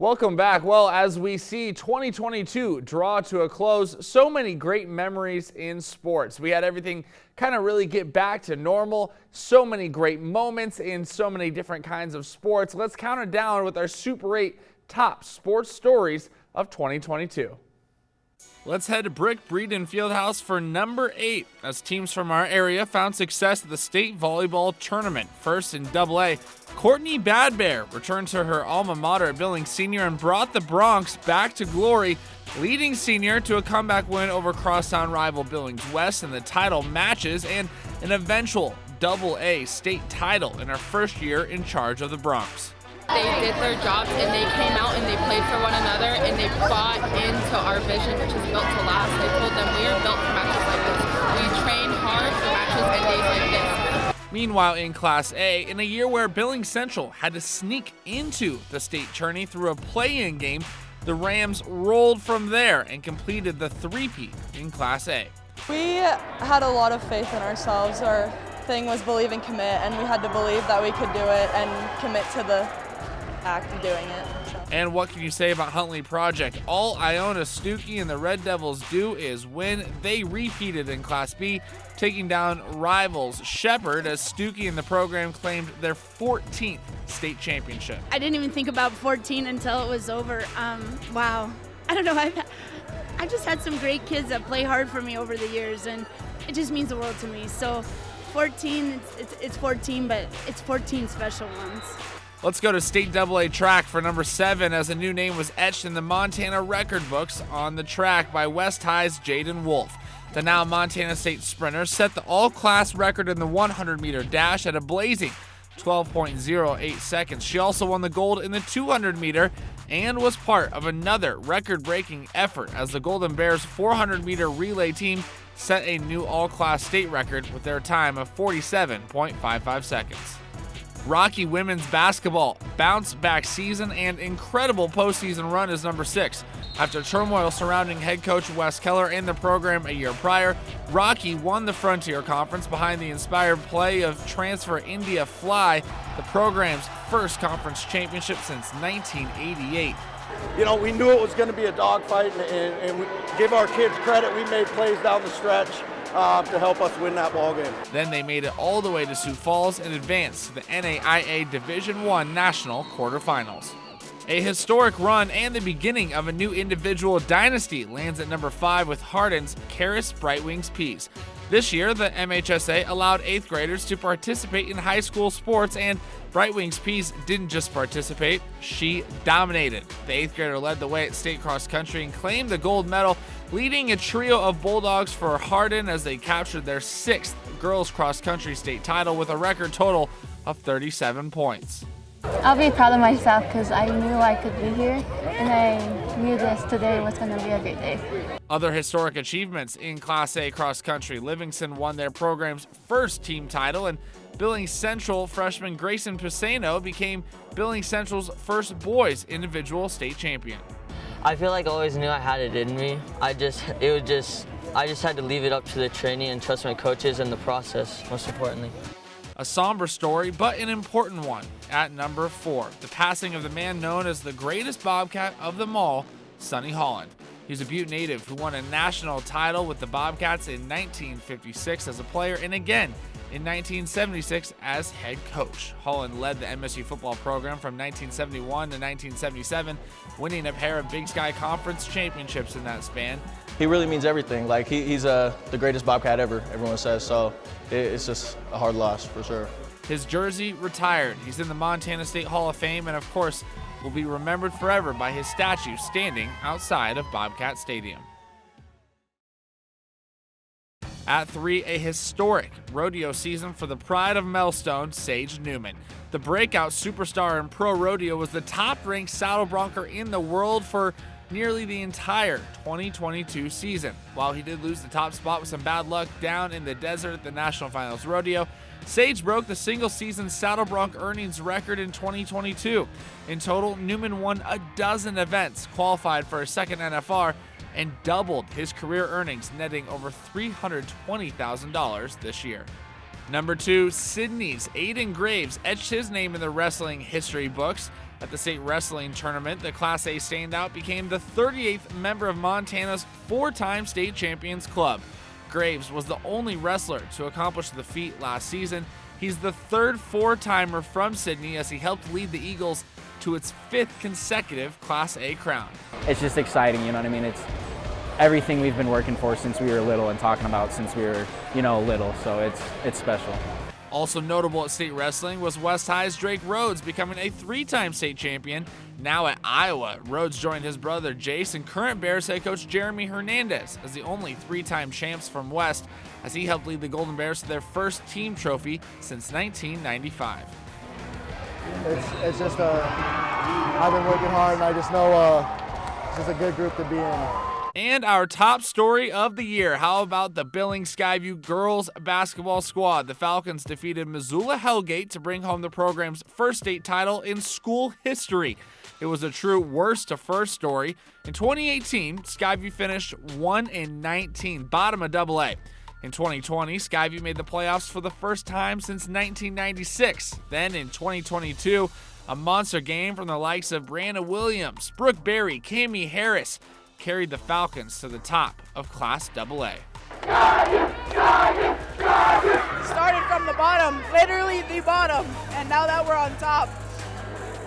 Welcome back. Well, as we see 2022 draw to a close, so many great memories in sports. We had everything kind of really get back to normal. So many great moments in so many different kinds of sports. Let's count it down with our Super 8 top sports stories of 2022. Let's head to Brick Breeden Fieldhouse for number 8 as teams from our area found success at the state volleyball tournament. First in AA, Courtney Badbear returned to her alma mater at Billings Senior and brought the Broncs back to glory, leading Senior to a comeback win over crosstown rival Billings West in the title matches and an eventual AA state title in her first year in charge of the Broncs. They did their jobs and they came out and they played for one another and they bought into our vision, which is built to last. They told them we are built for matches like this. We train hard for matches and days like this. Meanwhile, in Class A, in a year where Billings Central had to sneak into the state tourney through a play-in game, the Rams rolled from there and completed the three-peat in Class A. We had a lot of faith in ourselves. Our thing was believe and commit, and we had to believe that we could do it and commit to the act of doing it. And what can you say about Huntley Project? All Iona Stuckey and the Red Devils do is win. They repeated in Class B, taking down rivals Shepherd as Stuckey and the program claimed their 14th state championship. I didn't even think about 14 until it was over. Wow. I don't know. I just had some great kids that play hard for me over the years, and it just means the world to me. So 14, it's 14, but it's 14 special ones. Let's go to State AA track for number 7 as a new name was etched in the Montana record books on the track by West High's Jaden Wolf. The now Montana State sprinter set the all-class record in the 100-meter dash at a blazing 12.08 seconds. She also won the gold in the 200-meter and was part of another record-breaking effort as the Golden Bears 400-meter relay team set a new all-class state record with their time of 47.55 seconds. Rocky women's basketball bounce-back season and incredible postseason run is number 6. After turmoil surrounding head coach Wes Keller and the program a year prior, Rocky won the Frontier Conference behind the inspired play of transfer India Fly, the program's first conference championship since 1988. You know, we knew it was going to be a dogfight, and we give our kids credit. We made plays down the stretch to help us win that ball game. Then they made it all the way to Sioux Falls and advanced to the NAIA Division I National Quarterfinals. A historic run and the beginning of a new individual dynasty lands at number 5 with Hardin's Karis Brightwings Peas. This year, the MHSA allowed 8th graders to participate in high school sports, and Brightwings Peas didn't just participate, she dominated. The 8th grader led the way at state cross country and claimed the gold medal, leading a trio of Bulldogs for Hardin as they captured their 6th girls cross country state title with a record total of 37 points. I'll be proud of myself because I knew I could be here, and I knew this today was going to be a great day. Other historic achievements in Class A cross country. Livingston won their program's first team title, and Billings Central freshman Grayson Pisano became Billings Central's first boys individual state champion. I feel like I always knew I had it in me. I just had to leave it up to the training and trust my coaches and the process, most importantly. A somber story, but an important one. At number 4, the passing of the man known as the greatest Bobcat of them all, Sonny Holland. He's a Butte native who won a national title with the Bobcats in 1956 as a player and again in 1976 as head coach. Holland led the MSU football program from 1971 to 1977, winning a pair of Big Sky Conference championships in that span. He really means everything. Like he's the greatest Bobcat ever, everyone says, so it's just a hard loss for sure. His jersey retired. He's in the Montana State Hall of Fame and of course will be remembered forever by his statue standing outside of Bobcat Stadium. At 3, a historic rodeo season for the pride of Melstone, Sage Newman. The breakout superstar in pro rodeo was the top-ranked saddle bronker in the world for nearly the entire 2022 season. While he did lose the top spot with some bad luck down in the desert at the National Finals Rodeo, Sage broke the single-season saddle bronc earnings record in 2022. In total, Newman won a dozen events, qualified for a second NFR, and doubled his career earnings, netting over $320,000 this year. Number 2, Sydney's Aiden Graves etched his name in the wrestling history books At the state wrestling tournament, the Class A standout became the 38th member of Montana's 4-time state champions club. Graves was the only wrestler to accomplish the feat last season. He's the third 4-timer from Sidney as he helped lead the Eagles to its 5th consecutive Class A crown. It's just exciting, you know what I mean? It's everything we've been working for since we were little and talking about since we were, little, so it's special. Also notable at state wrestling was West High's Drake Rhodes becoming a 3-time state champion. Now at Iowa, Rhodes joined his brother Jace and current Bears head coach Jeremy Hernandez as the only 3-time champs from West, as he helped lead the Golden Bears to their first team trophy since 1995. It's just I've been working hard, and I just know it's just a good group to be in. And our top story of the year, how about the Billings Skyview girls basketball squad? The Falcons defeated Missoula Hellgate to bring home the program's first state title in school history. It was a true worst to first story. In 2018, Skyview finished 1-19, bottom of AA. In 2020, Skyview made the playoffs for the first time since 1996. Then in 2022, a monster game from the likes of Brianna Williams, Brooke Berry, Cammie Harris carried the Falcons to the top of Class AA. Started from the bottom, literally the bottom, and now that we're on top,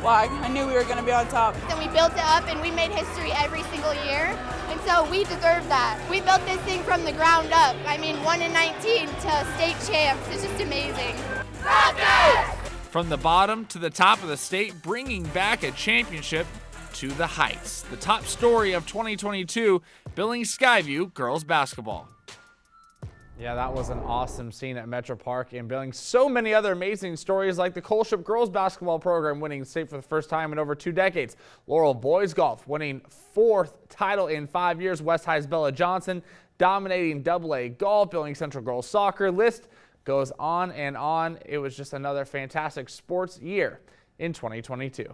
well, I knew we were going to be on top. And we built it up, and we made history every single year, and so we deserve that. We built this thing from the ground up. I mean, 1-19 to state champs. It's just amazing. From the bottom to the top of the state, bringing back a championship to the heights. The top story of 2022, Billings Skyview girls basketball. Yeah, that was an awesome scene at Metro Park in Billings. So many other amazing stories, like the Coleship girls basketball program winning state for the first time in over 2 decades. Laurel boys golf winning 4th title in 5 years. West High's Bella Johnson dominating AA golf. Billings Central girls soccer. List goes on and on. It was just another fantastic sports year in 2022.